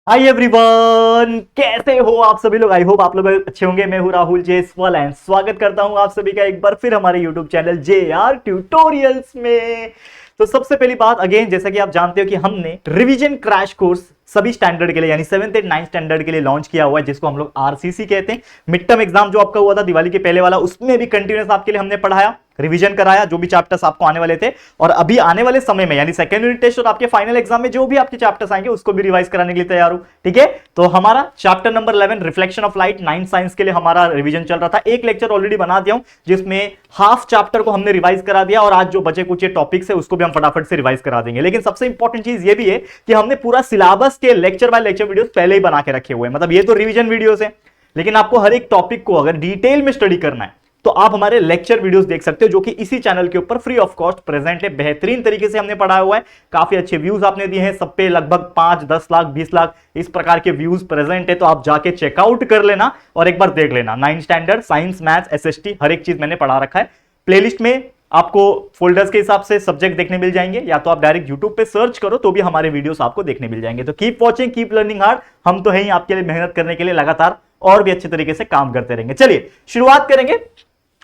Hi everyone, कैसे हो आप सभी लोग। आई होप आप लोग अच्छे होंगे। मैं हूं राहुल जेसवाल एंड स्वागत करता हूं आप सभी का एक बार फिर हमारे यूट्यूब चैनल JR ट्यूटोरियल्स में। तो सबसे पहली बात अगेन, जैसा कि आप जानते हो कि हमने रिवीजन क्रैश कोर्स सभी स्टैंडर्ड के लिए यानी 7th एंड 9th स्टैंडर्ड के लिए लॉन्च किया हुआ है, जिसको हम लोग RCC कहते हैं। मिड टर्म एग्जाम जो आपका हुआ था दिवाली के पहले वाला, उसमें भी कंटिन्यूस आपके लिए हमने पढ़ाया, रिवीजन कराया, जो भी चैप्टर्स आपको आने वाले थे। और अभी आने वाले समय में यानी सेकेंड यूनिट टेस्ट और आपके फाइनल एग्जाम में जो भी आपके चैप्टर्स आएंगे उसको भी रिवाइज कराने के लिए तैयार हूं। ठीक है, तो हमारा chapter number 11 reflection of light 9 science के लिए हमारा रिवीजन चल रहा था। एक लेक्चर ऑलरेडी बना दिया हूं जिसमें हाफ चैप्टर को हमने रिवाइज करा दिया, और आज जो बचे कुछ टॉपिक्स है उसको भी हम फटाफट से रिवाइज करा देंगे। लेकिन सबसे इंपॉर्टेंट चीज ये भी है कि हमने पूरा सिलेबस के लेक्चर बाय लेक्चर वीडियोस पहले ही बना के रखे हुए हैं। मतलब ये तो रिवीजन वीडियोस है, लेकिन आपको हर एक टॉपिक को अगर डिटेल में स्टडी करना है तो आप हमारे लेक्चर वीडियोस देख सकते हो, जो कि इसी चैनल के ऊपर फ्री ऑफ कॉस्ट प्रेजेंट है। बेहतरीन तरीके से हमने पढ़ाया हुआ है, काफी अच्छे व्यूज आपने दिए हैं, सब पे लगभग 5, 10 लाख, 20 लाख इस प्रकार के व्यूज प्रेजेंट है। तो आप जाके चेकआउट कर लेना और एक बार देख लेना। 9 स्टैंडर्ड साइंस, मैथ्स, SST हर एक चीज मैंने पढ़ा रखा है। प्लेलिस्ट में आपको फोल्डर्स के हिसाब से सब्जेक्ट देखने मिल जाएंगे, या तो आप डायरेक्ट यूट्यूब पे सर्च करो तो भी हमारे वीडियोस आपको देखने मिल जाएंगे। तो keep watching, keep learning hard. हम तो हैं ही आपके लिए मेहनत करने के लिए, लगातार और भी अच्छे तरीके से काम करते रहेंगे। चलिए शुरुआत करेंगे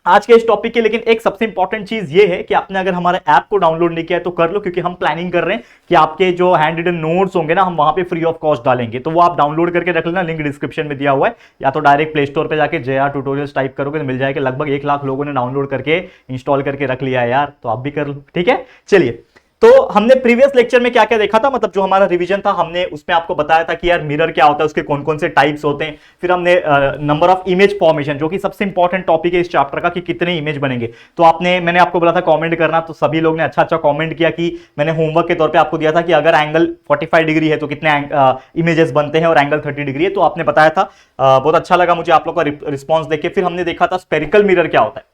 आज के इस टॉपिक की। लेकिन एक सबसे इंपॉर्टेंट चीज ये है कि आपने अगर हमारे ऐप को डाउनलोड नहीं किया है तो कर लो, क्योंकि हम प्लानिंग कर रहे हैं कि आपके जो हैंड रिटन नोट्स होंगे ना, हम वहां पे फ्री ऑफ कॉस्ट डालेंगे। तो वो आप डाउनलोड करके रख लेना, लिंक डिस्क्रिप्शन में दिया हुआ है, या तो डायरेक्ट प्ले स्टोर पे जाके JR ट्यूटोरियल्स टाइप करोगे तो मिल जाएगा। लगभग 1 लाख लोगों ने डाउनलोड करके इंस्टॉल करके रख लिया है यार, तो आप भी कर लो। ठीक है, चलिए। तो हमने प्रीवियस लेक्चर में क्या क्या देखा था, मतलब जो हमारा रिवीजन था, हमने उसमें आपको बताया था कि यार मिरर क्या होता है, उसके कौन कौन से टाइप्स होते हैं। फिर हमने नंबर ऑफ इमेज फॉर्मेशन, जो कि सबसे इंपॉर्टेंट टॉपिक है इस चैप्टर का, कि कितने इमेज बनेंगे। तो मैंने आपको बोला था कमेंट करना, तो सभी लोग ने अच्छा अच्छा कमेंट किया कि मैंने होमवर्क के तौर पे आपको दिया था कि अगर एंगल 45 डिग्री है तो कितने इमेजेस बनते हैं, और एंगल 30 डिग्री है तो आपने बताया था। बहुत अच्छा लगा मुझे आप लोग का रिस्पॉन्स देख के। फिर हमने देखा था स्पेरिकल मिरर क्या होता है,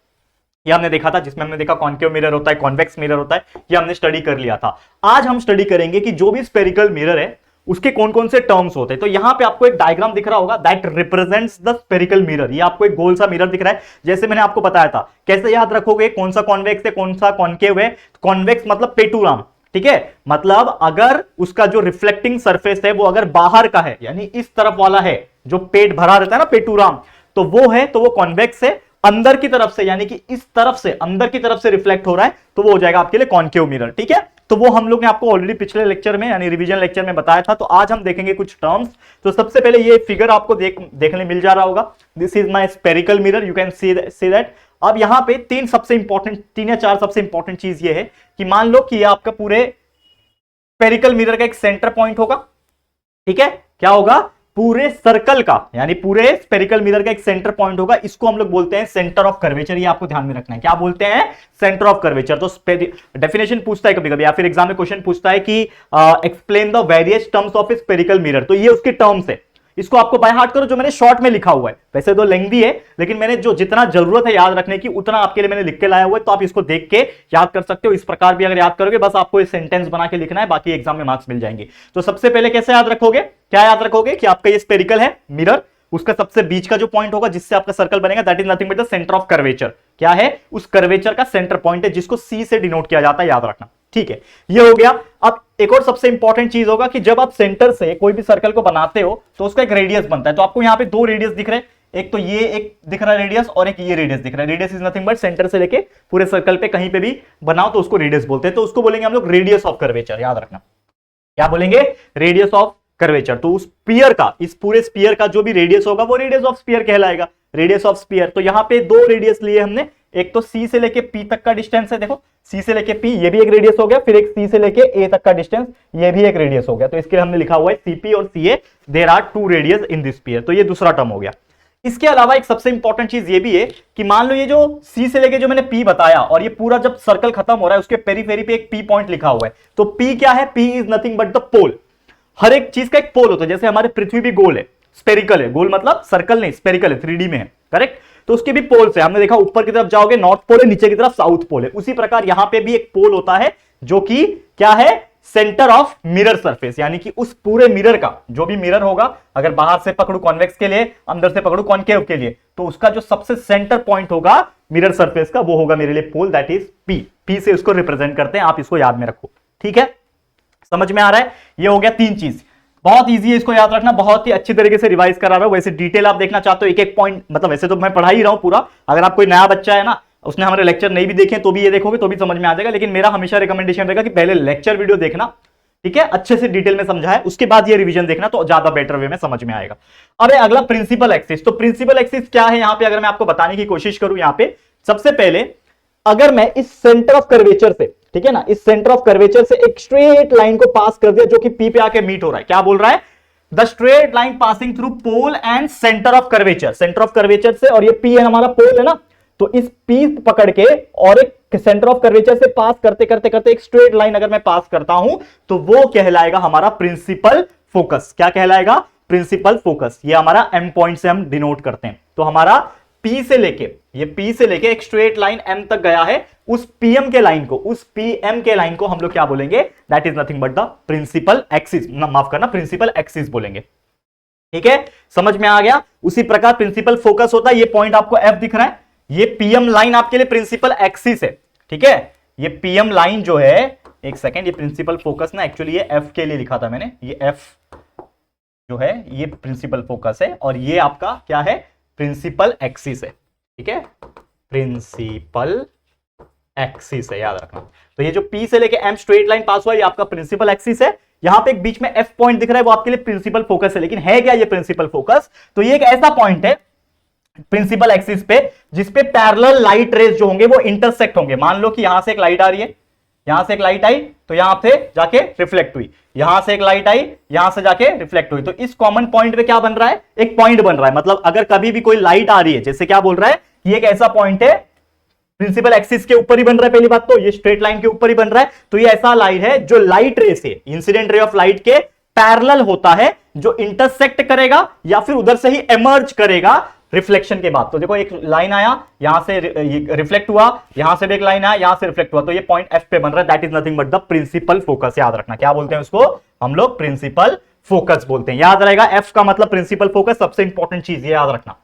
ये हमने देखा था, जिसमें हमने देखा कॉन्केव मिरर होता है, कॉन्वेक्स मिरर होता है, ये हमने स्टडी कर लिया था। आज हम स्टडी करेंगे कि जो भी स्पेरिकल मिरर है उसके कौन कौन से टर्म्स होते हैं। तो यहां पे आपको एक डायग्राम दिख रहा होगा, that represents the spherical mirror. ये आपको एक गोल सा मिरर दिख रहा है, जैसे मैंने आपको बताया था। कैसे याद रखोगे कौन सा कॉन्वेक्स है कौन सा कॉन्केव है। कॉन्वेक्स मतलब पेटूराम, ठीक है, मतलब अगर उसका जो रिफ्लेक्टिंग सरफेस है वो अगर बाहर का है, यानी इस तरफ वाला है, जो पेट भरा रहता है ना पेटूराम, तो वो है, तो वो कॉन्वेक्स है। अंदर की तरफ से यानी कि इस तरफ से, अंदर की तरफ से रिफ्लेक्ट हो रहा है तो वो हो जाएगा आपके लिए कॉन्केव मिरर। ठीक है, तो वो हम लोग ने आपको ऑलरेडी पिछले लेक्चर में यानी रिवीजन लेक्चर में बताया था। तो आज हम देखेंगे कुछ टर्म्स। तो सबसे पहले ये फिगर आपको देखने मिल जा रहा होगा, this is my spherical mirror, you can see that. अब यहां पे तीन या चार सबसे इंपॉर्टेंट चीज ये है कि मान लो कि ये आपका पूरे स्पेरिकल मिरर का एक सेंटर पॉइंट होगा। ठीक है, क्या होगा, पूरे सर्कल का यानी पूरे स्पेरिकल मिरर का एक सेंटर पॉइंट होगा। इसको हम लोग बोलते हैं सेंटर ऑफ कर्वेचर। ये आपको ध्यान में रखना है, क्या बोलते हैं, सेंटर ऑफ कर्वेचर। तो डेफिनेशन पूछता है कभी कभी, या फिर एग्जाम में क्वेश्चन पूछता है कि explain the various terms of a spherical mirror, तो ये उसके टर्म्स है। इसको आपको बाय हार्ट करो, जो मैंने शॉर्ट में लिखा हुआ है। वैसे तो लेंथी है, लेकिन मैंने जो जितना जरूरत है याद रखने की उतना आपके लिए मैंने लिख के लाया हुआ है, तो आप इसको देख के याद कर सकते हो। इस प्रकार भी अगर याद करोगे, बस आपको इस सेंटेंस बना के लिखना है, बाकी एग्जाम में मार्क्स मिल जाएंगे। तो सबसे पहले कैसे याद रखोगे, क्या याद रखोगे कि आपका ये स्पेरिकल है मिरर, उसका सबसे बीच का जो पॉइंट होगा जिससे आपका सर्कल बनेगा, that is nothing but the centre of curvature. क्या है, उस कर्वेचर का सेंटर पॉइंट है, जिसको C से डिनोट किया जाता है, याद रखना। ठीक है, ये हो गया। अब एक और सबसे इंपॉर्टेंट चीज होगा कि जब आप सेंटर से कोई भी सर्कल को बनाते हो तो उसका एक रेडियस बनता है। तो आपको यहां पे 2 रेडियस दिख रहे हैं, एक तो ये एक दिख रहा है रेडियस, और एक ये रेडियस दिख रहा है। Radius is nothing but centre से लेके पूरे सर्कल पे कहीं पे भी बनाओ तो उसको रेडियस बोलते हैं। तो उसको बोलेंगे हम लोग रेडियस ऑफ कर्वेचर, याद रखना। क्या बोलेंगे, रेडियस ऑफ कर्वेचर। तो उस स्फीयर का, इस पूरे स्फीयर का जो भी रेडियस होगा वो रेडियस ऑफ स्फीयर कहलाएगा, रेडियस ऑफ स्फीयर। तो यहां पे 2 रेडियस लिए हमने, एक तो C से लेके P तक का डिस्टेंस है, देखो C से लेके P, ये भी एक रेडियस हो गया। फिर एक C से लेके A तक का डिस्टेंस, ये भी एक रेडियस हो गया। तो इसके लिए हमने लिखा हुआ है CP और CA, there are 2 radius in this sphere. तो ये दूसरा टर्म हो गया। इसके अलावा एक सबसे इंपॉर्टेंट चीज ये भी है कि मान लो ये जो C से लेके जो मैंने P बताया, और ये पूरा जब सर्कल खत्म हो रहा है उसके पेरीफेरी पे एक P पॉइंट लिखा हुआ है। तो P क्या है, P is nothing but the pole. हर एक चीज का एक पोल होता है, जैसे हमारी पृथ्वी भी गोल है, स्पेरिकल है, गोल मतलब सर्कल नहीं, स्पेरिकल है, 3D में है, करेक्ट। तो उसके भी पोल्स है, हमने देखा ऊपर की तरफ जाओगे नॉर्थ पोल है, नीचे की तरफ साउथ पोल है। उसी प्रकार यहां पे भी एक पोल होता है, जो कि क्या है, सेंटर ऑफ मिरर सरफेस, यानी कि उस पूरे मिरर का, जो भी मिरर होगा, अगर बाहर से पकड़ू कॉन्वेक्स के लिए, अंदर से पकड़ू कॉन्केव के लिए, तो उसका जो सबसे सेंटर पॉइंट होगा मिरर सरफेस का, वो होगा मेरे लिए पोल, दैट इज P से उसको रिप्रेजेंट करते हैं। आप इसको याद में रखो, ठीक है, समझ में आ रहा है। ये हो गया 3 चीज, बहुत इजी है, इसको याद रखना, बहुत ही अच्छी तरीके से रिवाइज करा रहा हूं। वैसे डिटेल आप देखना चाहते हो एक एक पॉइंट, मतलब वैसे तो मैं पढ़ा ही रहा हूं पूरा, अगर आप कोई नया बच्चा है ना, उसने हमारे लेक्चर नहीं भी देखे तो भी ये देखोगे तो भी समझ में आ जाएगा, लेकिन मेरा हमेशा रिकमेंडेशन रहेगा कि पहले लेक्चर वीडियो देखना, ठीक है, अच्छे से डिटेल में समझा है, उसके बाद ये रिवीजन देखना तो ज्यादा बेटर वे में समझ में आएगा। अब अगला प्रिंसिपल एक्सिस। तो प्रिंसिपल एक्सिस क्या है यहां पे, अगर मैं आपको बताने की कोशिश करूं, यहां पे सबसे पहले अगर मैं इस सेंटर ऑफ कर्वेचर से, ठीक है ना, इस सेंटर ऑफ कर्वेचर से एक स्ट्रेट लाइन को पास कर दिया जो कि पी पे आके मीट हो रहा है, क्या बोल रहा है, the straight line passing through pole and centre of curvature, centre of curvature से, और ये पी है हमारा पोल है ना, तो इस पी पकड़ के और एक सेंटर ऑफ कर्वेचर से पास करते करते करते एक स्ट्रेट लाइन अगर मैं पास करता हूं तो वो कहलाएगा हमारा प्रिंसिपल फोकस। क्या कहलाएगा, प्रिंसिपल फोकस। ये हमारा एम पॉइंट से हम डिनोट करते हैं। तो हमारा पी से लेके, ये पी से लेके एक स्ट्रेट लाइन एम तक गया है, उस पीएम के लाइन को, उस पीएम के लाइन को हम लोग क्या बोलेंगे, that is nothing but the principal axis, माफ करना, प्रिंसिपल एक्सिस बोलेंगे। ठीक है, समझ में आ गया। उसी प्रकार प्रिंसिपल फोकस होता है, ये पॉइंट आपको एफ दिख रहा है, ये पीएम लाइन आपके लिए प्रिंसिपल एक्सिस है, ठीक है, ये पीएम लाइन जो है, एक सेकेंड, ये प्रिंसिपल फोकस ना, एक्चुअली ये एफ के लिए लिखा था मैंने, ये एफ जो है ये प्रिंसिपल फोकस है, और ये आपका क्या है, प्रिंसिपल एक्सिस है, ठीक है, प्रिंसिपल एक्सिस है, याद रखना। तो ये जो पी से लेके एम स्ट्रेट लाइन पास हुआ, ये आपका प्रिंसिपल एक्सिस है। यहां पे एक बीच में एफ पॉइंट दिख रहा है, वो आपके लिए प्रिंसिपल फोकस है। लेकिन है क्या ये प्रिंसिपल फोकस, तो ये एक ऐसा पॉइंट है प्रिंसिपल एक्सिस पे जिसपे पैरेलल लाइट रेज जो होंगे वो इंटरसेक्ट होंगे। मान लो कि यहां से एक लाइट आ रही है, यहां से एक लाइट आई तो यहां से जाके रिफ्लेक्ट हुई, यहां से एक लाइट आई यहां से जाके रिफ्लेक्ट हुई, तो इस कॉमन पॉइंट पे क्या बन रहा है, एक पॉइंट बन रहा है। मतलब अगर कभी भी कोई लाइट आ रही है, जैसे क्या बोल रहा है, ये एक ऐसा पॉइंट है प्रिंसिपल एक्सिस के ऊपर ही बन रहा है, पहली बात तो ये स्ट्रेट लाइन के ऊपर ही बन रहा है, तो ये ऐसा लाइट है जो लाइट रे से, इंसिडेंट रे ऑफ लाइट के पैरेलल होता है, जो इंटरसेक्ट करेगा या फिर उधर से ही एमर्ज करेगा रिफ्लेक्शन के बाद। तो देखो एक लाइन आया, यहां से रिफ्लेक्ट हुआ, यहां से भी एक लाइन आया, यहां से रिफ्लेक्ट हुआ, तो ये पॉइंट एफ पे बन रहा है, that is nothing but the principal focus. याद रखना, क्या बोलते हैं उसको हम लोग, प्रिंसिपल फोकस बोलते हैं। याद रहेगा, एफ का मतलब प्रिंसिपल फोकस, सबसे इंपॉर्टेंट चीज ये याद रखना।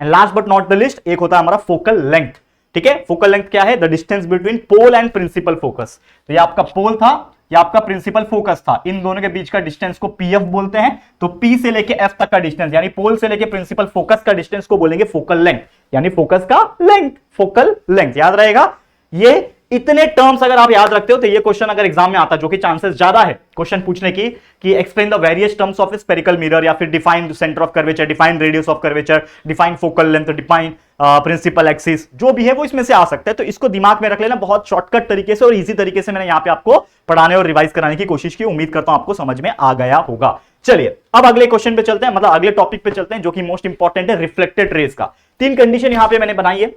And last but not the list, एक होता है हमारा फोकल लेंथ। ठीक है, फोकल लेंथ क्या है, the distance between pole and principal focus. तो ये आपका पोल था, ये आपका प्रिंसिपल फोकस था, इन दोनों के बीच का डिस्टेंस को पीएफ बोलते हैं। तो पी से लेके एफ तक का डिस्टेंस, यानी पोल से लेके प्रिंसिपल फोकस का डिस्टेंस को बोलेंगे फोकल लेंथ, यानी फोकस का लेंथ, फोकल लेंथ। याद रहेगा, ये इतने टर्म्स अगर आप याद रखते हो तो ये क्वेश्चन अगर एग्जाम में आता, जो कि चांसेस ज्यादा है क्वेश्चन पूछने की, कि explain the various terms of spherical mirror, या फिर define centre of curvature, define radius of curvature, define focal length, define principal axis, जो भी है वो इसमें से आ सकता है। तो इसको दिमाग में रख लेना बहुत शॉर्टकट तरीके से और इजी तरीके से मैंने यहाँ पे आपको पढ़ाने और रिवाइज कराने की कोशिश की। उम्मीद करता हूं आपको समझ में आ गया होगा। चलिए अब अगले क्वेश्चन पे चलते हैं, मतलब अगले टॉपिक पे चलते हैं, जो कि मोस्ट इंपॉर्टेंट है रिफ्लेक्टेड रेज का। तीन कंडीशन यहां पे मैंने बनाई है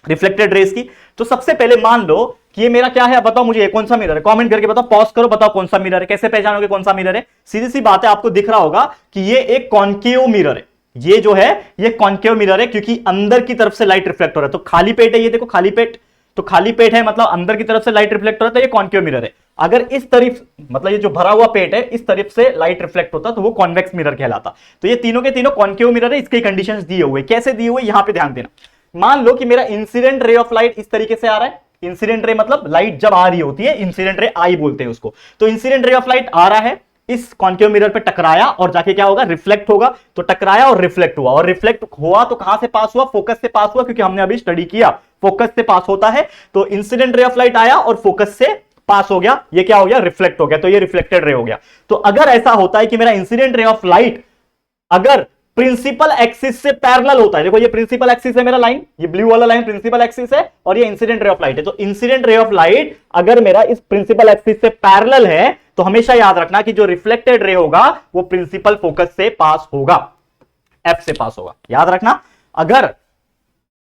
रिफ्लेक्टेड रेज की। तो सबसे पहले मान लो कि ये मेरा क्या है, बताओ मुझे कौन सा मिरर है, कमेंट करके बताओ, पॉज करो, बताओ कौन सा मिरर है। कैसे पहचानोगे कौन सा मिरर है, सीधी सी बात है, आपको दिख रहा होगा कि ये एक कॉन्केव मिरर है, ये जो है ये कॉन्केव मिरर है, क्योंकि अंदर की तरफ से लाइट रिफ्लेक्ट हो रहा है। तो खाली पेट है, ये देखो खाली पेट, तो खाली पेट है मतलब अंदर की तरफ से लाइट रिफ्लेक्ट हो रहा है, तो ये कॉन्केव मिरर है। अगर इस तरफ, मतलब ये जो भरा हुआ पेट है, इस तरफ से लाइट रिफ्लेक्ट होता तो वो कॉन्वेक्स मिरर कहलाता। तो ये तीनों के तीनों कॉन्केव मिरर है, इसके कंडीशंस दिए हुए। कैसे दिए हुए यहां पे ध्यान देना। मान लो कि मेरा इंसिडेंट रे ऑफ लाइट इस तरीके से आ रहा है, इंसिडेंट रे मतलब लाइट जब आ रही होती है, इंसिडेंट रे आई बोलते हैं उसको। तो इंसिडेंट रे ऑफ लाइट आ रहा है, इस कॉन्केव मिरर पे टकराया और जाके क्या होगा, रिफ्लेक्ट होगा। तो टकराया और रिफ्लेक्ट हुआ, और रिफ्लेक्ट हुआ तो कहां से पास हुआ, फोकस से पास हुआ, क्योंकि हमने अभी स्टडी किया फोकस से पास होता है। तो इंसिडेंट रे ऑफ लाइट आया और फोकस से पास हो गया, ये क्या हो गया, रिफ्लेक्ट हो गया, तो ये रिफ्लेक्टेड रे हो गया। तो अगर ऐसा होता है कि मेरा इंसिडेंट रे ऑफ लाइट अगर प्रिंसिपल एक्सिस से पैरेलल होता है, देखो ये प्रिंसिपल एक्सिस है मेरा लाइन, ये ब्लू वाला लाइन प्रिंसिपल एक्सिस है, और ये इंसिडेंट रे ऑफ लाइट है। तो इंसिडेंट रे ऑफ लाइट अगर मेरा इस प्रिंसिपल एक्सिस से पैरेलल है, तो हमेशा याद रखना कि जो रिफ्लेक्टेड रे होगा वो प्रिंसिपल फोकस से पास होगा, एफ से पास होगा। याद रखना, अगर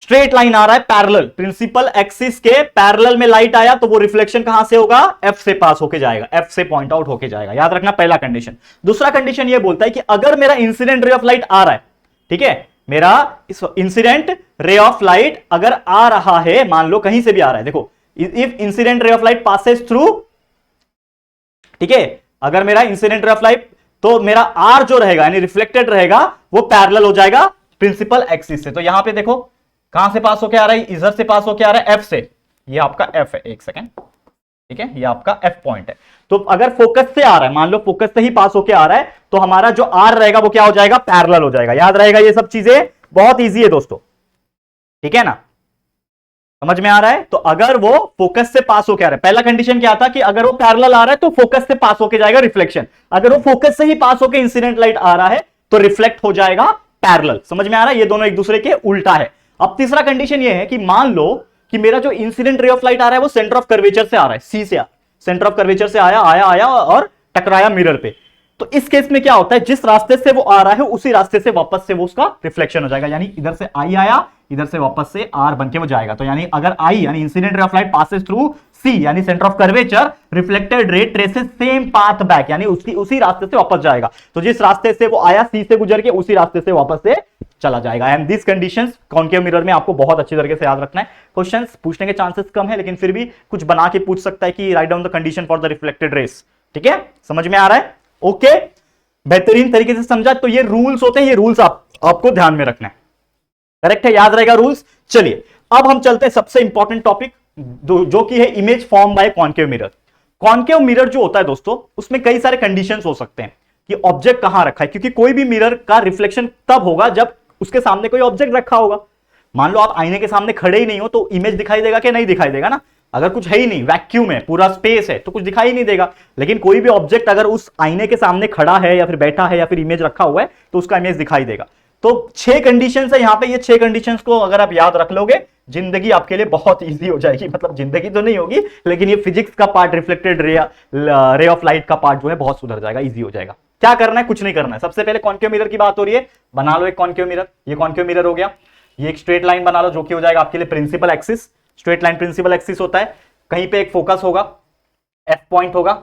स्ट्रेट लाइन आ रहा है पैरेलल, प्रिंसिपल एक्सिस के पैरेलल में लाइट आया, तो वो रिफ्लेक्शन कहां से होगा, एफ से पास होके जाएगा, एफ से पॉइंट आउट होके जाएगा। याद रखना, पहला कंडीशन। दूसरा कंडीशन ये बोलता है कि अगर मेरा इंसिडेंट रे ऑफ लाइट आ रहा है, ठीक है, मेरा इंसिडेंट रे ऑफ लाइट अगर आ रहा है, मान लो कहीं से भी आ रहा है, देखो if incident ray of light passes through, ठीक है, अगर मेरा इंसिडेंट रे ऑफ लाइट, तो मेरा आर जो रहेगा यानी रिफ्लेक्टेड रहेगा, वो पैरेलल हो जाएगा प्रिंसिपल एक्सिस से। तो यहां पे देखो कहां से पास होके आ रहा है, इधर से पास होके आ रहा है, एफ से, ये आपका एफ है, एक सेकेंड ठीक है, ये आपका एफ पॉइंट है। तो अगर फोकस से आ रहा है, मान लो फोकस से ही पास होके आ रहा है, तो हमारा जो आर रहेगा वो क्या हो जाएगा, पैरेलल हो जाएगा। याद रहेगा ये सब चीजें, बहुत ईजी है दोस्तों, ठीक है ना, समझ में आ रहा है। तो अगर वो फोकस से पास होके आ रहा है, पहला कंडीशन क्या था कि अगर वो पैरेलल आ रहा है तो फोकस से पास होके जाएगा रिफ्लेक्शन, अगर वो फोकस से ही पास होके इंसिडेंट लाइट आ रहा है तो रिफ्लेक्ट हो जाएगा पैरेलल। समझ में आ रहा है, ये दोनों एक दूसरे के उल्टा है। अब तीसरा कंडीशन ये है कि मान लो कि मेरा जो इंसिडेंट रे ऑफ लाइट आ रहा है वो सेंटर ऑफ कर्वेचर से आ रहा है, सी से, सेंटर ऑफ कर्वेचर से आया आया आया और टकराया मिरर पे। तो इस केस में क्या होता है, जिस रास्ते से वो आ रहा है उसी रास्ते से वापस से वो उसका रिफ्लेक्शन हो जाएगा, यानी इधर से आई आया, इधर से वापस से आर बनके वो जाएगा। तो यानी अगर आई यानी incident ray of light passes through C यानी centre of curvature, reflected ray traces same path back यानी उसकी उसी रास्ते से वापस जाएगा। तो जिस रास्ते से वो आया सी से गुजर के उसी रास्ते से वापस से चला जाएगा। And this conditions concave mirror में आपको बहुत अच्छी तरीके से याद रखना है। क्वेश्चंस पूछने के चांसेस कम है, लेकिन फिर भी कुछ बना के पूछ सकता है कि write down the condition for the reflected rays. ठीक है, समझ में आ रहा है, ओके, बेहतरीन तरीके से समझा। तो ये रूल्स होते हैं, ये रूल्स आपको ध्यान में रखना है, करेक्ट है, याद रहेगा रूल्स। चलिए अब हम चलते हैं सबसे इंपॉर्टेंट टॉपिक जो कि है image form by concave mirror. Concave mirror जो होता है दोस्तों, उसमें कई सारे कंडीशंस हो सकते हैं कि ऑब्जेक्ट कहां रखा है, क्योंकि कोई भी मिरर का रिफ्लेक्शन तब होगा जब उसके सामने कोई ऑब्जेक्ट रखा होगा। मान लो आप आईने के सामने खड़े ही नहीं हो तो इमेज दिखाई देगा कि नहीं दिखाई देगा ना, अगर कुछ है ही नहीं, वैक्यूम है, पूरा स्पेस है, तो कुछ दिखाई नहीं देगा। लेकिन कोई भी ऑब्जेक्ट अगर उस आईने के सामने खड़ा है या फिर बैठा है या फिर इमेज रखा हुआ है तो उसका इमेज दिखाई देगा। तो 6 कंडीशंस है यहां पे, ये 6 कंडीशंस को अगर आप याद रख लोगे जिंदगी आपके लिए बहुत इजी हो जाएगी। मतलब जिंदगी तो नहीं होगी, लेकिन ये फिजिक्स का part, reflected ray of light का पार्ट जो है बहुत सुधर जाएगा, इजी हो जाएगा। क्या करना है, कुछ नहीं करना है। सबसे पहले कॉन्केव मिरर की बात हो रही है, बना लो एक कॉन्केव मिरर। ये कॉन्केव मिरर हो गया, ये एक स्ट्रेट लाइन बना लो जो कि हो जाएगा आपके लिए principal axis. Straight line principal axis होता है, कहीं पे एक फोकस होगा, एफ पॉइंट होगा,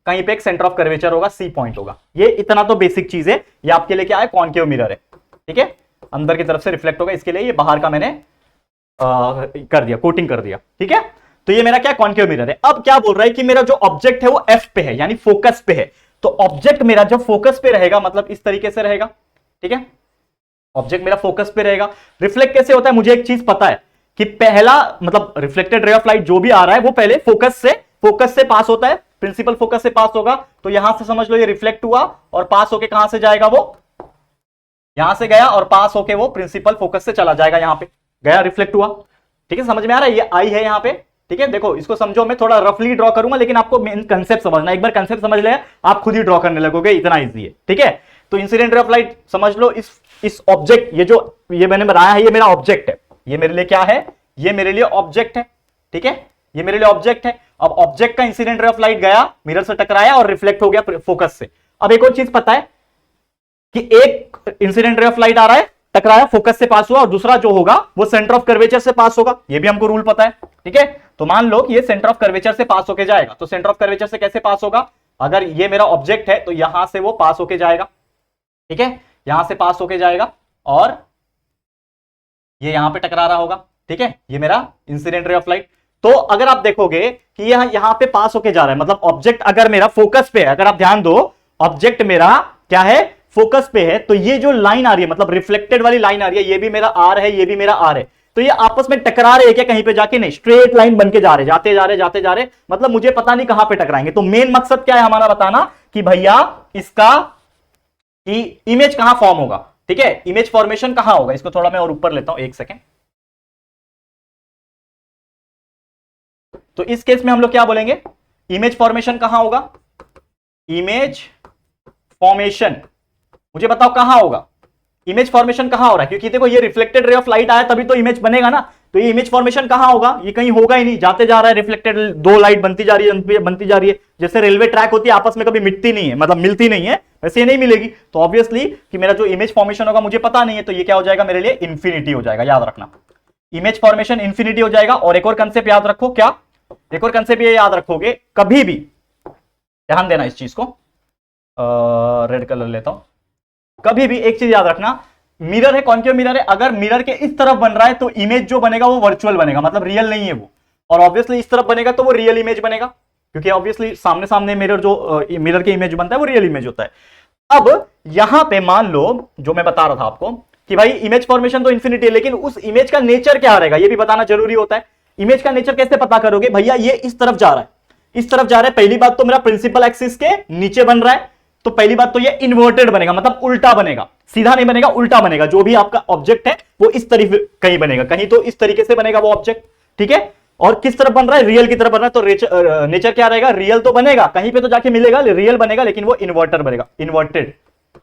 कहीं पे एक सेंटर ऑफ कर्वेचर होगा, सी पॉइंट होगा। ये इतना तो बेसिक चीज है, ये आपके लिए क्या है, कॉन्केव मिरर है। ठीक है, अंदर की तरफ से रिफ्लेक्ट होगा, इसके लिए ये बाहर का मैंने कर दिया, कोटिंग कर दिया। ठीक है, तो ये मेरा क्या कॉन्केव मिरर है। अब क्या बोल रहा है कि मेरा जो ऑब्जेक्ट है वो एफ पे है यानी फोकस पे है। तो ऑब्जेक्ट मेरा जब फोकस पे रहेगा मतलब इस तरीके से रहेगा। ठीक है, ऑब्जेक्ट मेरा फोकस पे रहेगा। रिफ्लेक्ट कैसे होता है, मुझे एक चीज पता है कि पहला मतलब रिफ्लेक्टेड रे ऑफ लाइट जो भी आ रहा है वो पहले फोकस से पास होता है, प्रिंसिपल फोकस से पास होगा। तो यहां से समझ लो ये रिफ्लेक्ट हुआ और पास होके कहां से जाएगा, वो यहां से गया और पास होके वो प्रिंसिपल फोकस से चला जाएगा, यहां पे गया, रिफ्लेक्ट हुआ। ठीक है, समझ में आ रहा है, ये आई है यहां पे। ठीक है, देखो इसको समझो, मैं थोड़ा रफली ड्रॉ करूंगा लेकिन आपको मेन कंसेप्ट समझना है। एक बार कंसेप्ट समझ ले आप खुद ही ड्रॉ करने लगोगे, इतना इजी है। ठीक है, तो इंसिडेंट रे ऑफ लाइट समझ लो, इस ऑब्जेक्ट, ये मैंने बनाया है, ये मेरा ऑब्जेक्ट है, ये मेरे लिए क्या है, ये मेरे लिए ऑब्जेक्ट है। ठीक है, ये मेरे लिए ऑब्जेक्ट है। अब ऑब्जेक्ट का इंसिडेंट रे ऑफ लाइट गया, मिरर से टकराया और रिफ्लेक्ट हो गया फोकस से। अब एक और चीज पता है कि एक इंसिडेंट रे ऑफ लाइट आ रहा है, टकराया, फोकस से पास हुआ, और दूसरा जो होगा वो सेंटर ऑफ कर्वेचर से पास होगा। ये भी हमको रूल पता है। ठीक है, तो मान लो कि ये सेंटर ऑफ कर्वेचर से पास होके जाएगा। तो सेंटर ऑफ कर्वेचर से कैसे पास होगा, अगर ये मेरा ऑब्जेक्ट है तो यहां से वो पास होके जाएगा। ठीक है, यहां से पास होके जाएगा और ये यहां पे टकरा रहा होगा। ठीक है, ये मेरा इंसिडेंट रे ऑफ लाइट। तो अगर आप देखोगे कि यहां पे पास होके जा रहा है, मतलब ऑब्जेक्ट अगर मेरा फोकस पे है, अगर आप ध्यान दो, ऑब्जेक्ट मेरा क्या है, फोकस पे है, तो ये जो लाइन आ रही है, मतलब रिफ्लेक्टेड वाली लाइन आ रही है, ये भी मेरा आर है, ये भी मेरा आर है। तो ये आपस में टकरा रहे हैं क्या कहीं पे जाके, नहीं, स्ट्रेट लाइन बन के जा रहे, जाते जा रहे, मतलब मुझे पता नहीं कहां पे टकराएंगे। तो मेन मकसद क्या है हमारा, बताना कि भैया इसका इमेज कहां फॉर्म होगा। ठीक है, इमेज फॉर्मेशन कहां होगा। इसको थोड़ा मैं और ऊपर लेता हूं, एक सेकेंड। तो इस केस में हम लोग क्या बोलेंगे, इमेज फॉर्मेशन कहां होगा, इमेज फॉर्मेशन मुझे बताओ कहां होगा, इमेज फॉर्मेशन कहां हो रहा है, क्योंकि देखो ये रिफ्लेक्टेड रे ऑफ लाइट आया तभी तो इमेज बनेगा ना। तो ये इमेज फॉर्मेशन कहां होगा, ये कहीं होगा ही नहीं, जाते जा रहा है, रिफ्लेक्टेड दो लाइट बनती जा रही है, जैसे रेलवे ट्रैक होती है, आपस में कभी मिटती नहीं है, मतलब मिलती नहीं है, वैसे ये नहीं मिलेगी। तो ऑब्वियसली कि मेरा जो इमेज फॉर्मेशन होगा मुझे पता नहीं है, तो ये क्या हो जाएगा, मेरे लिए इंफिनिटी हो जाएगा। याद रखना, इमेज फॉर्मेशन इंफिनिटी हो जाएगा। और एक और कंसेप्ट याद रखो, क्या, एक और कंसेप्ट ये याद रखोगे, कभी भी ध्यान देना इस चीज को, रेड कलर लेता हूं, कभी भी एक चीज याद रखना, मिरर है, कॉन्केव मिरर है, अगर मिरर के इस तरफ बन रहा है तो इमेज जो बनेगा वो वर्चुअल बनेगा, मतलब रियल नहीं है वो। और ऑब्वियसली इस तरफ बनेगा तो वो रियल इमेज बनेगा, क्योंकि ऑब्वियसली सामने सामने मिरर जो मिरर के इमेज बनता है वो रियल इमेज होता है। अब यहां पे मान लो जो मैं बता रहा था आपको कि भाई इमेज फॉर्मेशन तो इंफिनिटी है, लेकिन उस इमेज का नेचर क्या रहेगा ये भी बताना जरूरी होता है। इमेज का नेचर कैसे पता करोगे, भैया ये इस तरफ जा रहा है, इस तरफ जा रहा है, पहली बात तो मेरा प्रिंसिपल एक्सिस के नीचे बन रहा है, तो पहली बात तो ये इन्वर्टेड बनेगा, मतलब उल्टा बनेगा, सीधा नहीं बनेगा, उल्टा बनेगा। जो भी आपका ऑब्जेक्ट है वो इस तरफ कहीं बनेगा, कहीं तो इस तरीके से बनेगा वो ऑब्जेक्ट, ठीक है। और किस तरफ बन रहा है, रियल की तरफ बन रहा है, तो नेचर क्या रहेगा, रियल तो बनेगा, कहीं पे तो जाके मिलेगा रियल बनेगा, लेकिन वो इन्वर्टर बनेगा, इन्वर्टेड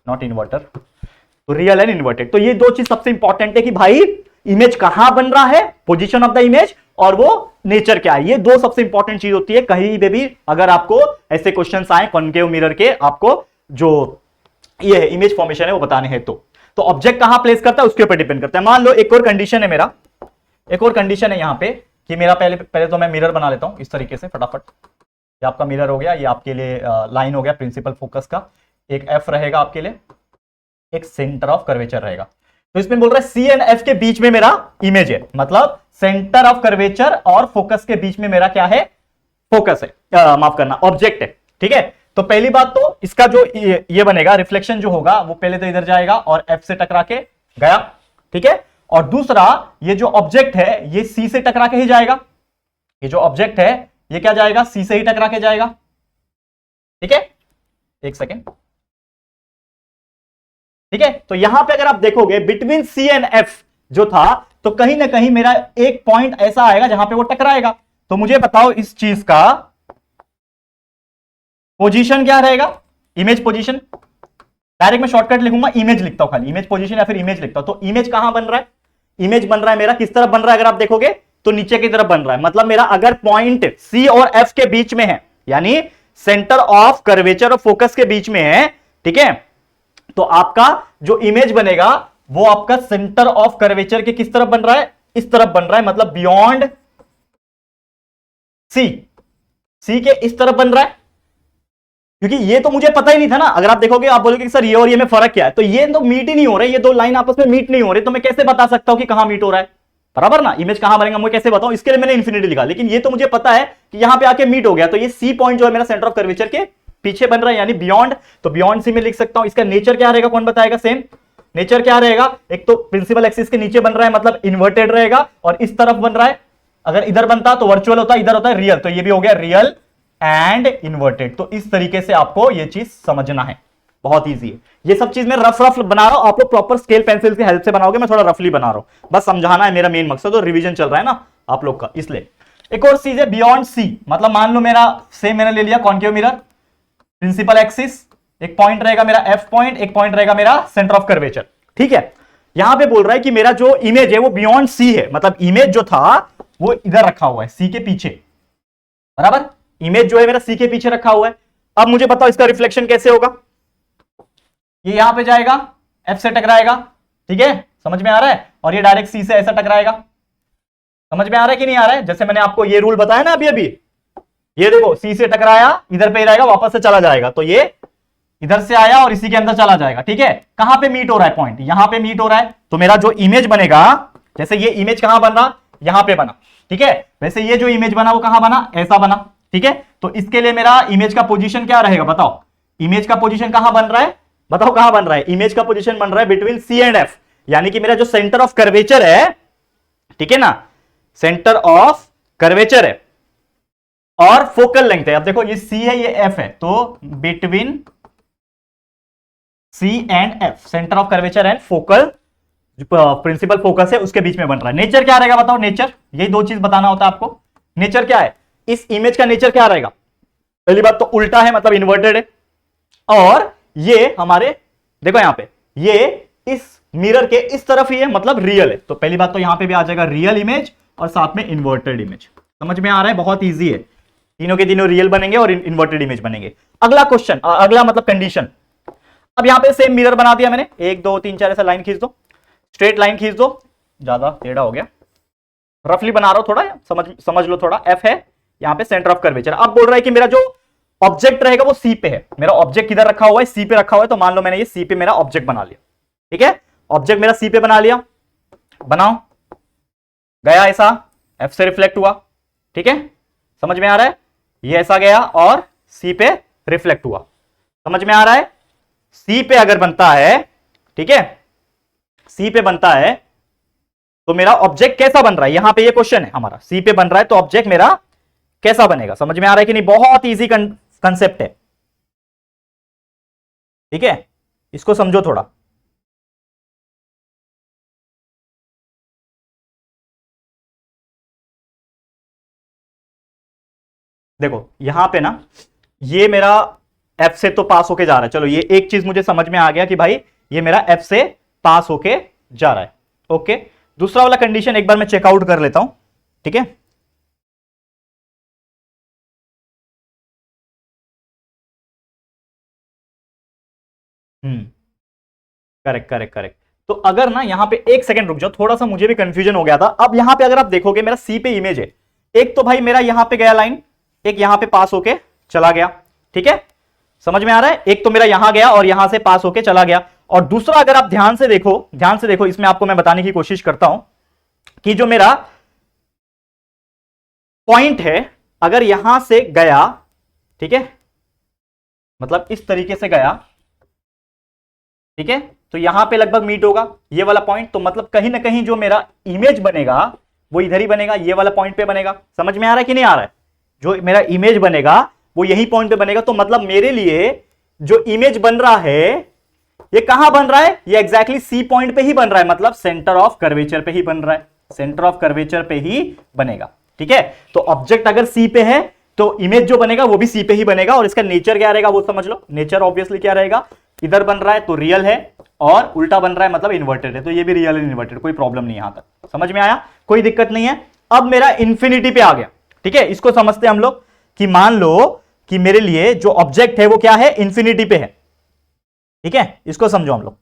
नॉट इन्वर्टर, तो रियल एंड इन्वर्टेड। तो ये दो चीज सबसे इंपॉर्टेंट है कि भाई इमेज कहां बन रहा है, पोजीशन ऑफ द इमेज, और वो नेचर क्या है। ये दो सबसे इंपॉर्टेंट चीज होती है कहीं पे भी अगर आपको ऐसे क्वेश्चंस आए कॉन्केव मिरर के, आपको जो ये इमेज फॉर्मेशन है वो बताने हैं। तो ऑब्जेक्ट कहां प्लेस करता है उसके ऊपर डिपेंड करता है। मान लो एक और कंडीशन है मेरा, एक और कंडीशन है यहां पे कि मेरा पहले तो मैं मिरर बना लेता हूं इस तरीके से फटाफट। ये आपका मिरर हो गया, ये आपके लिए लाइन हो गया प्रिंसिपल फोकस का, एक एफ रहेगा आपके लिए, एक सेंटर ऑफ कर्वेचर रहेगा। तो इसमें बोल रहा है सी एंड एफ के बीच में मेरा इमेज है, मतलब सेंटर ऑफ कर्वेचर और फोकस के बीच में मेरा क्या है, फोकस है, माफ करना ऑब्जेक्ट है, ठीक है। तो पहली बात तो इसका जो ये बनेगा रिफ्लेक्शन जो होगा वो पहले तो इधर जाएगा और एफ से टकरा के गया, ठीक है। और दूसरा ये जो ऑब्जेक्ट है ये सी से टकरा के ही जाएगा, ये जो ऑब्जेक्ट है ये क्या जाएगा, सी से ही टकरा के जाएगा, ठीक है। एक सेकेंड, ठीक है। तो यहां पे अगर आप देखोगे बिटवीन सी एंड एफ जो था, तो कहीं ना कहीं मेरा एक पॉइंट ऐसा आएगा जहां पे वो टकराएगा। तो मुझे बताओ इस चीज का पोजीशन क्या रहेगा, इमेज पोजीशन। डायरेक्ट मैं शॉर्टकट लिखूंगा, इमेज लिखता हूं खाली, इमेज पोजीशन या फिर इमेज लिखता हूं। तो इमेज कहां बन रहा है, इमेज बन रहा है मेरा किस तरफ बन रहा है, अगर आप देखोगे तो नीचे की तरफ बन रहा है। मतलब मेरा अगर पॉइंट सी और एफ के बीच में है, यानी सेंटर ऑफ कर्वेचर और फोकस के बीच में है, ठीक है, तो आपका जो इमेज बनेगा वो आपका सेंटर ऑफ कर्वेचर के किस तरफ बन रहा है, इस तरफ बन रहा है, मतलब बियॉन्ड सी, सी के इस तरफ बन रहा है। क्योंकि ये तो मुझे पता ही नहीं था ना, अगर आप देखोगे आप बोलोगे कि सर ये और ये में फर्क क्या है, तो ये तो मीट ही नहीं हो रहे, ये दो लाइन आपस में मीट नहीं हो रहे, तो मैं कैसे बता सकता हूं कि कहां मीट हो रहा है, बराबर ना। इमेज कहां बनेगा मैं कैसे बताऊं, इसके लिए मैंने इन्फिनिटी लिखा, लेकिन ये तो मुझे पता है कि यहां पे आके मीट हो गया। तो ये सी पॉइंट जो है मेरा सेंटर ऑफ कर्वेचर के पीछे बन रहा है, यानी बियॉन्ड, तो बियॉन्ड सी में लिख सकता हूं। इसका नेचर क्या रहेगा कौन बताएगा, सेम नेचर क्या रहेगा, एक तो प्रिंसिपल एक्सिस के नीचे बन रहा है मतलब इन्वर्टेड रहेगा, और इस तरफ बन रहा है, अगर इधर बनता तो वर्चुअल होता, इधर होता है रियल, तो ये भी हो गया रियल एंड इन्वर्टेड। तो इस तरीके से आपको ये चीज समझना है, बहुत इजी है। ये सब चीज मैं रफ रफ बना रहा हूं, आप लोग प्रॉपर स्केल पेंसिल की हेल्प से बनाओगे, मैं थोड़ा रफली बना रहा हूं, बस समझाना है मेरा मेन मकसद, और रिवीजन चल रहा है ना आप लोग का, इसलिए। एक और चीज है बियॉन्ड सी, मतलब मान लो मेरा सेम मैंने ले लिया कॉन्केव मिरर, प्रिंसिपल एक्सिस, एक पॉइंट रहेगा मेरा एफ पॉइंट, एक पॉइंट रहेगा मेरा सेंटर ऑफ कर्वेचर, ठीक है। यहां पे बोल रहा है कि मेरा जो इमेज है वो बियॉन्ड सी है, मतलब इमेज जो था वो इधर रखा हुआ है सी के पीछे, बराबर। इमेज जो है मेरा सी के पीछे रखा हुआ है। अब मुझे बताओ इसका रिफ्लेक्शन कैसे होगा, ये यहां पे जाएगा, एफ से टकराएगा, ठीक है, समझ में आ रहा है, और ये डायरेक्ट सी से ऐसा टकराएगा, समझ में आ रहा है कि नहीं आ रहा है। जैसे मैंने आपको ये रूल बताया ना अभी अभी, ये देखो सी से टकराया, इधर पे रहेगा, वापस से चला जाएगा, तो ये इधर से आया और इसी के अंदर चला जाएगा, ठीक है। कहां पे मीट हो रहा है पॉइंट, यहां पे मीट हो रहा है, तो मेरा जो इमेज बनेगा, जैसे ये इमेज कहां बन रहा, यहां पे बना, ठीक है, वैसे ये जो इमेज बना वो कहां बना, ऐसा बना, ठीक है। तो इसके लिए मेरा इमेज का पोजीशन क्या रहेगा बताओ, इमेज का पोजीशन कहां बन रहा है, बताओ कहां बन रहा है, इमेज का पोजीशन बन रहा है बिटवीन सी एंड एफ, यानी कि मेरा जो सेंटर ऑफ कर्वेचर है, ठीक है ना, सेंटर ऑफ कर्वेचर है और फोकल लेंथ है। अब देखो ये सी है ये एफ है, तो between C and F, centre of curvature and focal, principal focus है उसके बीच में बन रहा है। नेचर क्या रहेगा बताओ, नेचर, यही दो चीज बताना होता है आपको। नेचर क्या है, इस इमेज का नेचर क्या रहेगा, पहली बात तो उल्टा है मतलब इन्वर्टेड है, और ये हमारे देखो यहां पे ये इस मिरर के इस तरफ ही है मतलब रियल है, तो पहली बात तो यहां पे भी आ जाएगा रियल इमेज और साथ में इन्वर्टेड इमेज। समझ में आ रहा है, बहुत इजी है, तीनों के तीनों रियल बनेंगे और इन्वर्टेड इमेज बनेंगे। अगला क्वेश्चन, अगला मतलब कंडीशन। अब यहां पे सेम मिरर बना दिया मैंने, 1 2 3 4 ऐसा लाइन खींच दो, स्ट्रेट लाइन खींच दो, ज्यादा टेढ़ा हो गया, रफली बना रहा हूं थोड़ा, समझ लो थोड़ा। एफ है यहां पे सेंटर ऑफ कर्वेचर। अब बोल रहा है कि मेरा जो ऑब्जेक्ट रहेगा वो सी पे है, मेरा ऑब्जेक्ट किधर रखा हुआ है, सी पे रखा हुआ है, तो मान लो मैंने ये सी पे मेरा ऑब्जेक्ट बना लिया, ठीक है, ऑब्जेक्ट मेरा सी पे बना लिया, बनाओ, गया ऐसा, एफ से रिफ्लेक्ट हुआ, ठीक है, समझ में आ रहा है, ये ऐसा गया और सी पे रिफ्लेक्ट हुआ, समझ में आ रहा है। सी पे अगर बनता है, ठीक है, सी पे बनता है तो मेरा ऑब्जेक्ट कैसा बन रहा है, यहां पे ये क्वेश्चन है हमारा, सी पे बन रहा है तो ऑब्जेक्ट मेरा कैसा बनेगा, समझ में आ रहा है कि नहीं? बहुत इजी कंसेप्ट है, ठीक है, इसको समझो थोड़ा। देखो यहां पे ना, ये मेरा एफ से तो पास होके जा रहा है, चलो ये एक चीज मुझे समझ में आ गया कि भाई ये मेरा एफ से पास होके जा रहा है। ओके, दूसरा वाला कंडीशन एक बार मैं चेकआउट कर लेता हूं, ठीक है। हम्म, करेक्ट करेक्ट करेक्ट। तो अगर ना यहां पे एक सेकंड रुक जाओ, थोड़ा सा मुझे भी कंफ्यूजन हो गया था। अब यहां पे अगर आप देखोगे मेरा सी पे इमेज है, एक तो भाई मेरा यहां पे गया लाइन, एक यहां पे पास होके चला गया, ठीक है, समझ में आ रहा है? एक तो मेरा यहां गया और यहां से पास होके चला गया। और दूसरा अगर आप ध्यान से देखो, ध्यान से देखो, इसमें आपको मैं बताने की कोशिश करता हूं कि जो मेरा पॉइंट है अगर यहां से गया, ठीक है, मतलब इस तरीके से गया, ठीक है, तो यहां पे लगभग मीट होगा ये वाला पॉइंट, तो मतलब कहीं ना कहीं जो मेरा इमेज बनेगा वो इधर ही बनेगा, ये वाला पॉइंट पे बनेगा। समझ में आ रहा है कि नहीं आ रहा है? जो मेरा इमेज बनेगा वो यही पॉइंट पे बनेगा। तो मतलब मेरे लिए जो इमेज बन रहा है ये कहां बन रहा है? ये एग्जैक्टली सी पॉइंट पे ही बन रहा है, मतलब सेंटर ऑफ कर्वेचर पे ही बन रहा है, सेंटर ऑफ कर्वेचर पे ही बनेगा, ठीक है। तो ऑब्जेक्ट अगर सी पे है तो इमेज जो बनेगा वो भी सी पे ही बनेगा। और इसका नेचर क्या रहेगा वो समझ लो। नेचर ऑब्वियसली क्या रहेगा, इधर बन रहा है तो रियल है, और उल्टा बन रहा है मतलब इन्वर्टेड है, तो ये भी रियल एंड इन्वर्टेड, कोई प्रॉब्लम नहीं। यहां तक समझ में आया? कोई दिक्कत नहीं है। अब मेरा इंफिनिटी पे आ गया, ठीक है, इसको समझते हैं हम लोग कि मान लो कि मेरे लिए जो ऑब्जेक्ट है वो क्या है, इंफिनिटी पे है, ठीक है, इसको समझो हम लोग।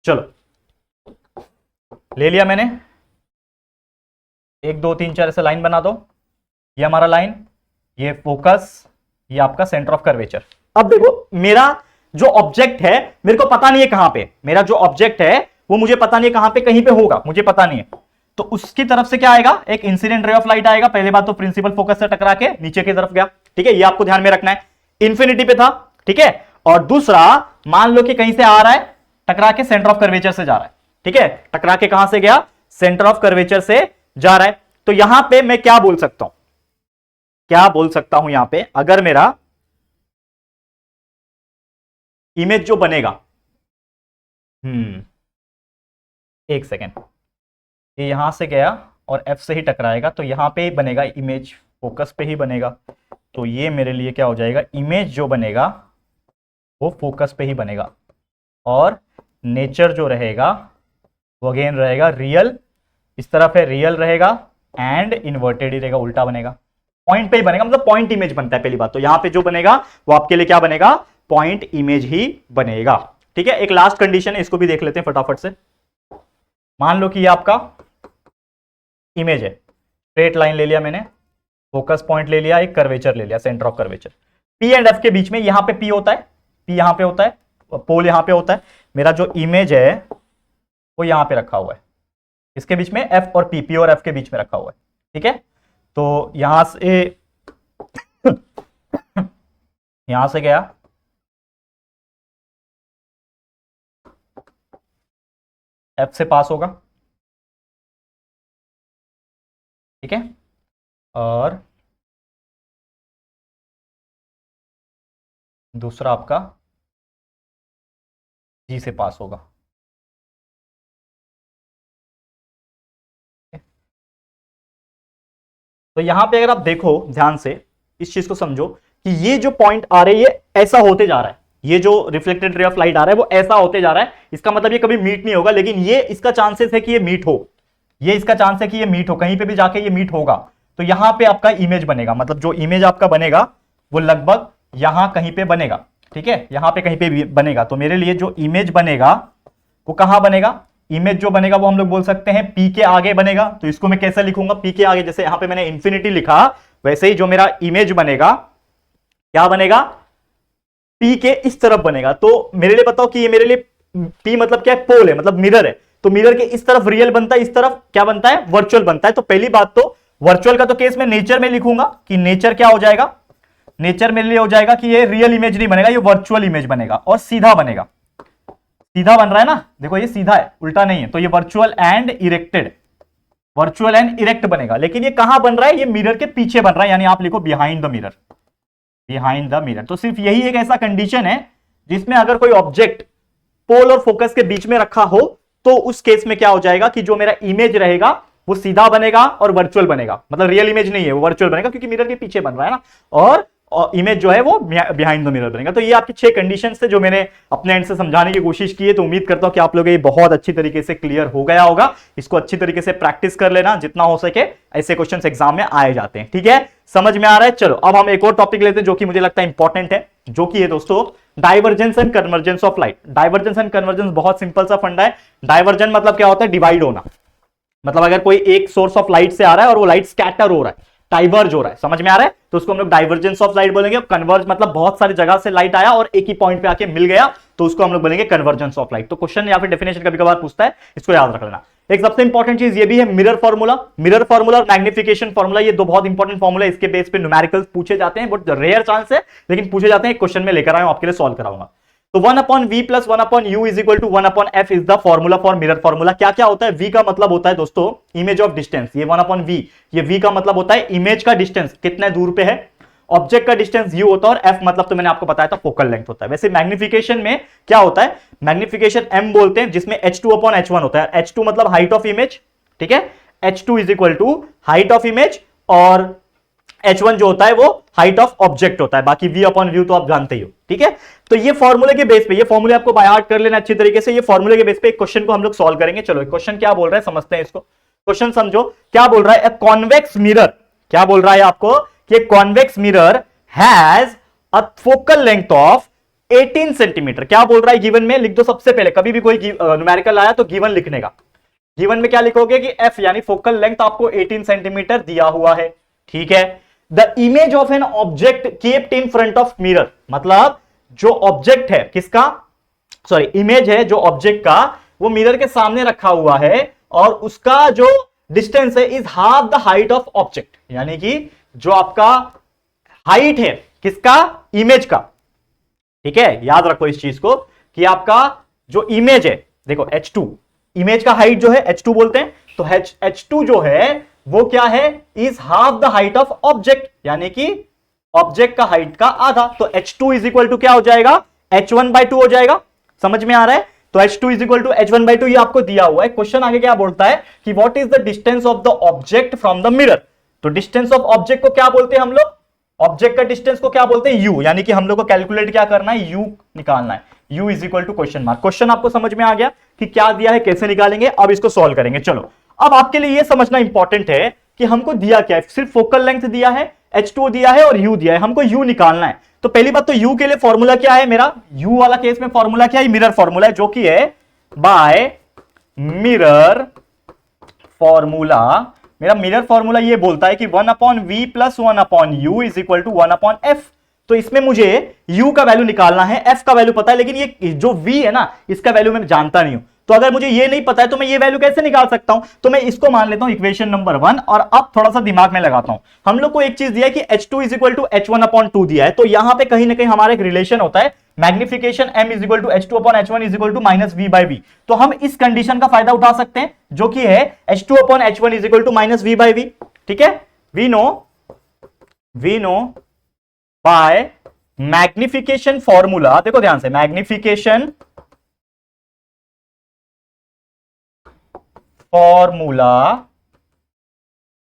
चलो ले लिया मैंने, 1 2 3 4 ऐसे लाइन बना दो, ये हमारा लाइन, ये फोकस, ये आपका सेंटर ऑफ कर्वेचर। अब देखो मेरा जो ऑब्जेक्ट है मेरे को पता नहीं है कहां पे, मेरा जो ऑब्जेक्ट है वो मुझे पता नहीं है कहां पे, कहीं पे होगा मुझे पता नहीं है, तो उसकी तरफ से क्या आएगा, एक इंसिडेंट रे ऑफ लाइट आएगा। पहले बात तो प्रिंसिपल फोकस से टकरा के नीचे की तरफ गया, ठीक है, ये आपको ध्यान में रखना है, इंफिनिटी पे था, ठीक है। और दूसरा मान लो कि कहीं से आ रहा है, टकरा के सेंटर ऑफ कर्वेचर से जा रहा है, ठीक है, टकरा के कहां से गया, सेंटर ऑफ कर्वेचर से जा रहा है। तो यहां पे मैं क्या बोल सकता हूं, क्या बोल सकता हूं यहां पे, अगर मेरा इमेज जो बनेगा, एक सेकेंड, ये यहां से गया और एफ से ही टकराएगा, तो यहां पे ही बनेगा इमेज, फोकस पे ही बनेगा। तो ये मेरे लिए क्या हो जाएगा, इमेज जो बनेगा वो फोकस पे ही बनेगा, और नेचर जो रहेगा वो अगेन रहेगा रियल, इस तरफ है रियल रहेगा, एंड इन्वर्टेड ही रहेगा, उल्टा बनेगा, पॉइंट पे ही बनेगा, मतलब पॉइंट इमेज बनता है पहली बात तो। यहां पे जो बनेगा वो आपके लिए क्या बनेगा, पॉइंट इमेज ही बनेगा, ठीक है। एक लास्ट कंडीशन है, इसको भी देख लेते हैं फटाफट से। मान लो कि ये आपका इमेज है, स्ट्रेट लाइन ले लिया मैंने, फोकस पॉइंट ले लिया, एक कर्वेचर ले लिया, centre of curvature, P and F के बीच में, यहां पे पी होता है, पी यहां पे होता है, पोल यहां पे होता है, मेरा जो इमेज है वो यहां पे रखा हुआ है, इसके बीच में एफ और पी, पी और एफ के बीच में रखा हुआ है, ठीक है। तो यहां से यहां से गया, एफ से पास होगा, ठीक है, और दूसरा आपका जी से पास होगा। तो यहां पे अगर आप देखो ध्यान से, इस चीज को समझो कि ये जो पॉइंट आ रहे हैं ये ऐसा होते जा रहा है, ये जो रिफ्लेक्टेड रे ऑफ लाइट आ रहा है वो ऐसा होते जा रहा है, इसका मतलब ये कभी मीट नहीं होगा, लेकिन ये इसका चांसेस है कि ये मीट हो, ये इसका चांस है कि ये मीट हो, कहीं पे भी जाके ये मीट होगा। तो यहां पे आपका इमेज बनेगा, मतलब जो इमेज आपका बनेगा वो लगभग यहां कहीं पे बनेगा, ठीक है, यहां पे कहीं पे भी बनेगा। तो मेरे लिए जो इमेज बनेगा वो कहां बनेगा, इमेज जो बनेगा वो हम लोग बोल सकते हैं पी के आगे बनेगा। तो इसको मैं कैसे लिखूंगा, पी के आगे, जैसे यहां पे मैंने इंफिनिटी लिखा वैसे ही जो मेरा इमेज बनेगा क्या बनेगा, पी के इस तरफ बनेगा। तो मेरे लिए बताओ कि ये मेरे लिए पी मतलब क्या है, पोल है, मतलब मिरर है, तो मिरर के इस तरफ रियल बनता है, इस तरफ क्या बनता है, वर्चुअल बनता है। तो पहली बात तो वर्चुअल का तो केस में नेचर में लिखूंगा कि नेचर क्या हो जाएगा, नेचर मेरे लिए हो जाएगा कि ये रियल इमेज नहीं बनेगा, ये वर्चुअल इमेज बनेगा और सीधा बनेगा, सीधा बन रहा है ना, देखो ये सीधा है, उल्टा नहीं है, तो ये virtual and erected, virtual and erect बनेगा। लेकिन ये कहां बन रहा है, ये मिरर के पीछे बन रहा है, यानी आप लिखो behind the mirror, behind the mirror. तो सिर्फ यही एक ऐसा कंडीशन है जिसमें अगर कोई ऑब्जेक्ट पोल और फोकस के बीच में रखा हो तो उस केस में क्या हो जाएगा कि जो मेरा इमेज रहेगा वो सीधा बनेगा और वर्चुअल बनेगा, मतलब रियल इमेज नहीं है, वो वर्चुअल बनेगा क्योंकि मिरर के पीछे बन रहा है ना, और इमेज जो है वो बिहाइंड द मिरर बनेगा। तो ये आपकी 6 कंडीशंस थे जो मैंने अपने एंड से समझाने की कोशिश की है। तो उम्मीद करता हूं कि आप लोग ये बहुत अच्छी तरीके से क्लियर हो गया होगा। इसको अच्छी तरीके से प्रैक्टिस कर लेना, जितना हो सके ऐसे क्वेश्चंस एग्जाम में आए जाते हैं, ठीक है, समझ में आ रहा है। चलो अब हम एक और टॉपिक लेते हैं जो कि मुझे लगता है इंपॉर्टेंट है, जो कि है दोस्तों divergence and convergence of light. Divergence and convergence बहुत सिंपल सा फंडा है। डाइवर्जेंस मतलब क्या होता है, डिवाइड होना, मतलब अगर कोई एक सोर्स ऑफ लाइट से आ रहा है और वो लाइट स्कैटर हो रहा है, डाइवर्ज हो रहा है, समझ में आ रहा है, तो उसको हम लोग डाइवर्जेंस ऑफ लाइट बोलेंगे। अब कन्वर्ज मतलब बहुत सारी जगह से लाइट आया और एक ही पॉइंट पे आके मिल गया, तो उसको हम लोग बोलेंगे कन्वर्जेंस ऑफ लाइट। तो क्वेश्चन या फिर डेफिनेशन कभी कभार पूछता है, इसको याद रख लेना। एक सबसे इंपॉर्टेंट चीज ये भी है मिरर फॉर्मूला। मिरर फॉर्मूला और मैग्निफिकेशन फॉर्मूला, ये दो बहुत इंपॉर्टेंट फॉर्मूला, इसके बेस पे न्यूमेरिकल्स पूछे जाते हैं, बट रेयर चांस है लेकिन पूछे जाते हैं। क्वेश्चन में लेकर आया हूं, आपके लिए सॉल्व कराऊंगा। तो 1/v plus 1/u is equal to 1/f is the formula for mirror formula. क्या क्या होता है, v का मतलब होता है दोस्तों इमेज ऑफ डिस्टेंस, ये 1/v, ये v का मतलब होता है इमेज का डिस्टेंस, कितने दूर पे है। ऑब्जेक्ट का डिस्टेंस u होता है और f मतलब तो मैंने आपको बताया था फोकल लेंथ होता है। वैसे मैग्निफिकेशन में क्या होता है, मैग्निफिकेशन m बोलते हैं, जिसमें h2/h1 होता है। h2 मतलब हाइट ऑफ इमेज, ठीक है, h2 is equal to height of image, और h1 जो होता है वो हाइट ऑफ ऑब्जेक्ट होता है। बाकी v/v तो आप जानते ही हो, ठीक है। तो ये फॉर्मूले के बेस पे, ये फॉर्मूले आपको बाय हार्ट कर लेना अच्छी तरीके से। ये फॉर्मूले के बेस पे एक क्वेश्चन को हम लोग सॉल्व करेंगे। चलो क्वेश्चन क्या बोल रहा है समझते हैं इसको। क्वेश्चन समझो क्या बोल रहा है, ए कॉन्वेक्स मिरर, क्या बोल रहा है आपको कि convex mirror has a focal length of 18 centimetre. क्या बोल रहा है गिवन में, लिख दो सबसे पहले, कभी भी कोई न्यूमेरिकल आया तो गिवन लिखने का। गिवन में क्या लिखोगे कि f यानी फोकल लेंथ आपको 18 सेंटीमीटर दिया हुआ है, ठीक है। The image of an object kept in front of mirror, मतलब जो ऑब्जेक्ट है किसका, सॉरी इमेज है जो ऑब्जेक्ट का, वो मिरर के सामने रखा हुआ है और उसका जो डिस्टेंस है is half the height of object, यानी कि जो आपका हाइट है किसका, इमेज का, ठीक है। याद रखो इस चीज को कि आपका जो इमेज है, देखो h2 इमेज का हाइट जो है h2 बोलते हैं, तो h2 जो है वो क्या है, is half the height of object, यानी कि ऑब्जेक्ट का हाइट का आधा। तो h2 इज इक्वल टू क्या हो जाएगा, h1/2 हो जाएगा, समझ में आ रहा है। तो h2 is equal to h1/2 ये आपको दिया हुआ है। क्वेश्चन आगे क्या बोलता है कि what is the distance of the object from the mirror. तो डिस्टेंस ऑफ ऑब्जेक्ट को क्या बोलते हैं हम लोग, ऑब्जेक्ट का डिस्टेंस को क्या बोलते हैं, u, यानी कि हम लोग को कैलकुलेट क्या करना है, u निकालना है। u is equal to question mark. Question आपको समझ में आ गया कि क्या दिया है, कैसे निकालेंगे, अब इसको सॉल्व करेंगे। चलो अब आपके लिए यह समझना इंपॉर्टेंट है कि हमको दिया क्या है, सिर्फ फोकल लेंथ दिया है, h2 दिया है और u दिया है, हमको u निकालना है। तो पहली बात तो u के लिए फॉर्मूला क्या है मेरा, u वाला केस में फॉर्मूला क्या है, मिरर फॉर्मूला है, जो कि है बाय मिरर फॉर्मूला। मेरा मिरर फॉर्मूला ये बोलता है कि 1/v plus 1/u is equal to 1/f। तो इसमें मुझे u का वैल्यू निकालना है, f का वैल्यू पता है, लेकिन ये जो v है ना इसका वैल्यू मैं जानता नहीं हूं। तो अगर मुझे ये नहीं पता है तो मैं ये वैल्यू कैसे निकाल सकता हूं, तो मैं इसको मान लेता हूं इक्वेशन नंबर 1 और अब थोड़ा सा दिमाग में लगाता हूं। हम लोग को एक चीज दिया है कि h2 is equal to h1/2 दिया है, तो यहां पे कहीं ना कहीं हमारा एक रिलेशन होता है, magnification m is equal to h2/h1 is equal to -v/v। तो हम इस कंडीशन का फायदा उठा सकते हैं जो कि है h2/h1 is equal to -v/v, ठीक है। We know by magnification formula, देखो ध्यान से, मैग्निफिकेशन फॉर्मूला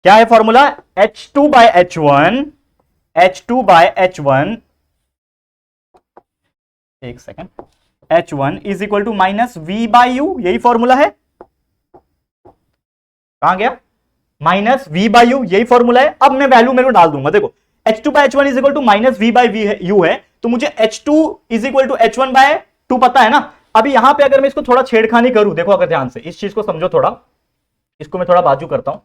क्या है, फॉर्मूला h2/h1, एक second, h1 is equal to -v/u, यही फॉर्मूला है, कहां गया, -v/u, यही फॉर्मूला है। अब मैं वैल्यू मेरे को डाल दूंगा, देखो h2/h1 is equal to -v/u है, तो मुझे h2 is equal to h1/2 पता है ना। अभी यहां पे अगर मैं इसको थोड़ा छेड़खानी करूं, देखो अगर ध्यान से इस चीज को समझो थोड़ा, इसको मैं थोड़ा बाजू करता हूं,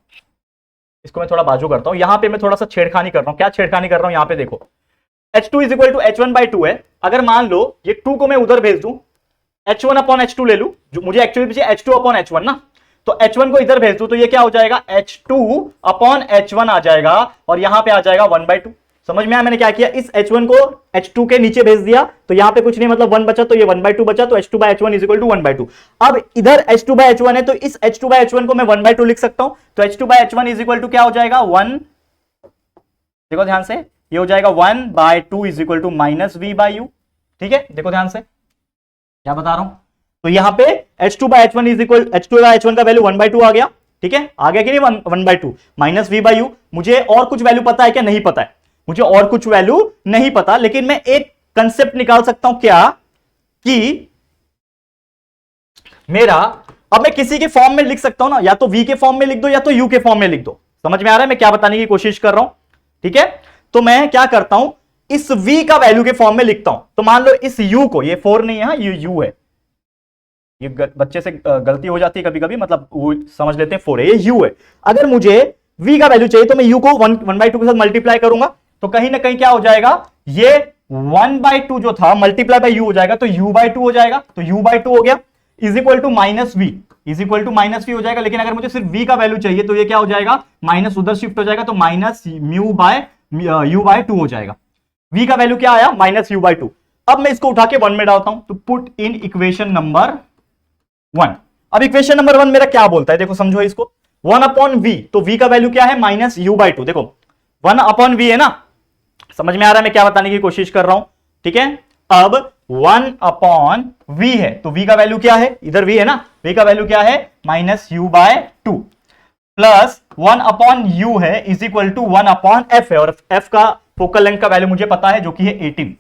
यहां पे मैं थोड़ा सा छेड़खानी कर रहा हूं। क्या छेड़खानी कर रहा हूं, यहां पे देखो h2 is equal to h1/2 है। अगर मान लो ये 2 को मैं उधर भेज दूं, h1/h2 ले लूं, जो मुझे एक्चुअली पीछे h2/h1 ना, तो h1 को इधर भेज दूं तो ये क्या हो जाएगा, h2/h1 आ जाएगा और यहां पे आ जाएगा 1/2, समझ में आया मैंने क्या किया, इस H1 को H2 के नीचे भेज दिया, तो यहां पे कुछ नहीं मतलब 1 बचा, तो ये 1/2 बचा, तो H2/H1 इज इक्वल टू 1/2। अब इधर H2/H1 है, तो इस H2/H1 को मैं 1/2 लिख सकता हूं, तो H2/H1 इज इक्वल टू क्या हो जाएगा 1, देखो ध्यान से, ये हो जाएगा 1/2 इज इक्वल टू -V/U। ठीक है, देखो ध्यान से क्या बता रहा हूं, तो यहां पे H2/H1 इज इक्वल, H2/H1 का वैल्यू 1/2 आ गया। ठीक है, आ गया कि नहीं 1/2 -V/U। मुझे और कुछ वैल्यू पता है क्या, नहीं पता है, मुझे और कुछ वैल्यू नहीं पता, लेकिन मैं एक कंसेप्ट निकाल सकता हूं क्या, कि मेरा, अब मैं किसी के फॉर्म में लिख सकता हूं ना, या तो V के फॉर्म में लिख दो या तो U के फॉर्म में लिख दो। समझ में आ रहा है मैं क्या बताने की कोशिश कर रहा हूं। ठीक है, तो मैं क्या करता हूं, इस V का वैल्यू के फॉर्म में लिखता हूं, तो मान लो इस U को, ये 4 नहीं है, ये U है, ये बच्चे से गलती हो जाती है कभी कभी, मतलब वो समझ लेते हैं 4 है, ये U है। अगर मुझे V का वैल्यू चाहिए तो मैं U को 1/2 के साथ मल्टीप्लाई करूंगा, तो कहीं ना कहीं क्या हो जाएगा, ये 1/2 जो था मल्टीप्लाई बाय U हो जाएगा, तो U/2 हो जाएगा, तो U/2 हो गया, is equal to -V, is equal to -V हो जाएगा। लेकिन अगर मुझे सिर्फ V का वैल्यू चाहिए तो ये क्या हो जाएगा, माइनस उधर शिफ्ट हो जाएगा, तो -U/2 हो जाएगा। V का वैल्यू क्या आया, -U/2। अब मैं इसको उठा के 1 में डालता हूं, तो पुट इन इक्वेशन नंबर 1। अब इक्वेशन नंबर 1 मेरा क्या बोलता है, देखो समझो इसको, 1/V, तो V का वैल्यू क्या है, -U/2। देखो 1/V है ना, समझ में आ रहा है मैं क्या बताने की कोशिश कर रहा हूं। ठीक है, अब 1/V है, तो V का वैल्यू क्या है, इधर V है ना, V का वैल्यू क्या है, -U/2 प्लस 1/U है, इज इक्वल टू 1/F है, और F का फोकल लेंथ का वैल्यू मुझे पता है जो कि है 18।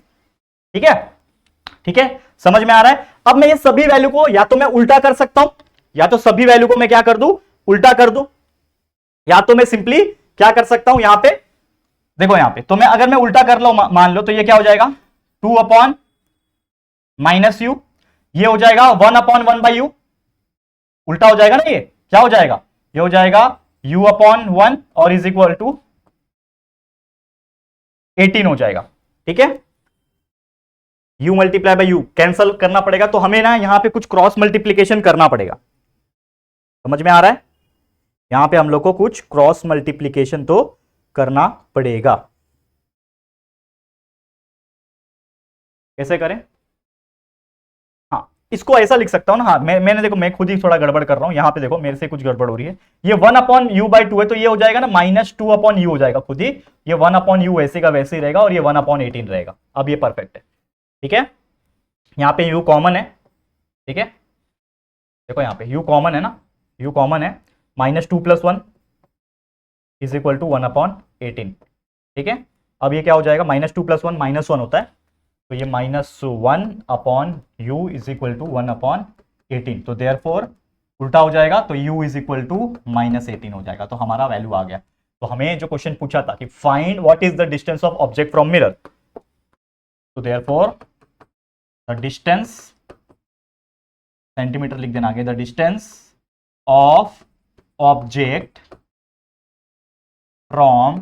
ठीक है, ठीक है, समझ में आ रहा है। अब मैं ये सभी वैल्यू को या तो मैं उल्टा कर सकता हूं, या तो सभी वैल्यू को मैं क्या कर दूं, उल्टा कर दूं, या तो मैं सिंपली क्या कर सकता हूं, यहां पे देखो, यहां पे तो मैं अगर मैं उल्टा कर लो, मान लो, तो ये क्या हो जाएगा 2/-U, ये हो जाएगा 1/1/U, उल्टा हो जाएगा ना, ये क्या हो जाएगा, ये हो जाएगा U/1 और इज इक्वल टू 18 हो जाएगा। ठीक है, U multiply by U cancel करना पड़ेगा, तो हमें ना यहां पे कुछ क्रॉस मल्टीप्लीकेशन करना पड़ेगा। समझ में आ रहा है, यहां पे हम लोग को कुछ क्रॉस मल्टीप्लीकेशन तो करना पड़ेगा। कैसे करें, हाँ इसको ऐसा लिख सकता हूं ना, हाँ मैंने देखो, मैं खुद ही थोड़ा गड़बड़ कर रहा हूं, यहां पे देखो मेरे से कुछ गड़बड़ हो रही है, ये 1/U/2 है, तो ये हो जाएगा ना -2/U हो जाएगा खुद ही, ये 1/U ऐसे का वैसे ही रहेगा, और ये 1/18 रहेगा। अब ये परफेक्ट है। ठीक है, यहां पे U कॉमन है। ठीक है, देखो यहां पे U कॉमन है ना, U कॉमन है, -2 + 1 इज इक्वल टू 1/18। ठीक है, अब ये क्या हो जाएगा, -2 + 1 -1 होता है, तो ये -1/U इज इक्वल टू 1/18, तो देयरफॉर उल्टा हो जाएगा, तो U इज इक्वल टू -18 हो जाएगा। तो हमारा वैल्यू आ गया। तो हमें जो क्वेश्चन पूछा था कि find what is the distance of object from mirror, तो देयरफॉर द डिस्टेंस, सेंटीमीटर लिख देना आगे, the distance of object from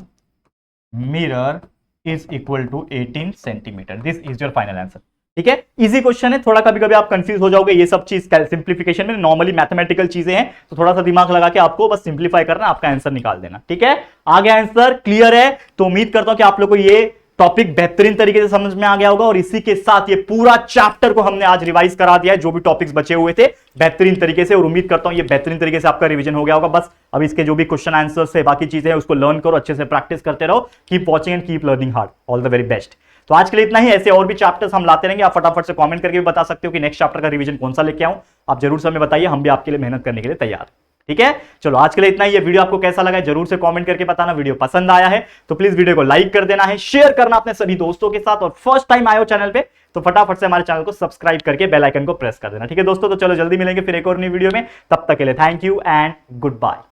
mirror is equal to 18 centimetre. This is your final answer. ठीक है, इजी क्वेश्चन है, थोड़ा कभी कभी आप कंफ्यूज हो जाओगे, ये सब चीज सिंप्लीफिकेशन में नॉर्मली मैथमेटिकल चीजें हैं, तो थोड़ा सा दिमाग लगा के आपको बस सिंप्लीफाई करना, आपका आंसर निकाल देना। ठीक है, आ गया आंसर, क्लियर है। तो उम्मीद करता हूं कि आप लोग को ये टॉपिक बेहतरीन तरीके से समझ में आ गया होगा, और इसी के साथ ये पूरा चैप्टर को हमने आज रिवाइज करा दिया है, जो भी टॉपिक्स बचे हुए थे बेहतरीन तरीके से, और उम्मीद करता हूं ये बेहतरीन तरीके से आपका रिवीजन हो गया होगा। बस अब इसके जो भी क्वेश्चन आंसर्स है, बाकी चीजें हैं, उसको लर्न करो, अच्छे से प्रैक्टिस करते रहो, keep watching and keep learning hard. All the very best. तो आज के लिए इतना ही, ऐसे और भी चैप्टर्स हम लाते रहेंगे। आप फटाफट से कमेंट करके भी बता सकते हो कि नेक्स्ट चैप्टर का रिवीजन कौन सा लेके आऊं, आप जरूर से हमें बताइए, हम भी आपके लिए मेहनत करने के लिए तैयार। ठीक है, चलो आज के लिए इतना ही। ये वीडियो आपको कैसा लगा है जरूर से कमेंट करके बताना। वीडियो पसंद आया है तो प्लीज वीडियो को लाइक कर देना है, शेयर करना अपने सभी दोस्तों के साथ, और फर्स्ट टाइम आए हो चैनल पे तो फटाफट से हमारे चैनल को सब्सक्राइब करके बेल आइकन को प्रेस कर देना। ठीक है दोस्तों, तो चलो जल्दी मिलेंगे फिर एक और नई वीडियो में, तब तक के लिए thank you and good bye.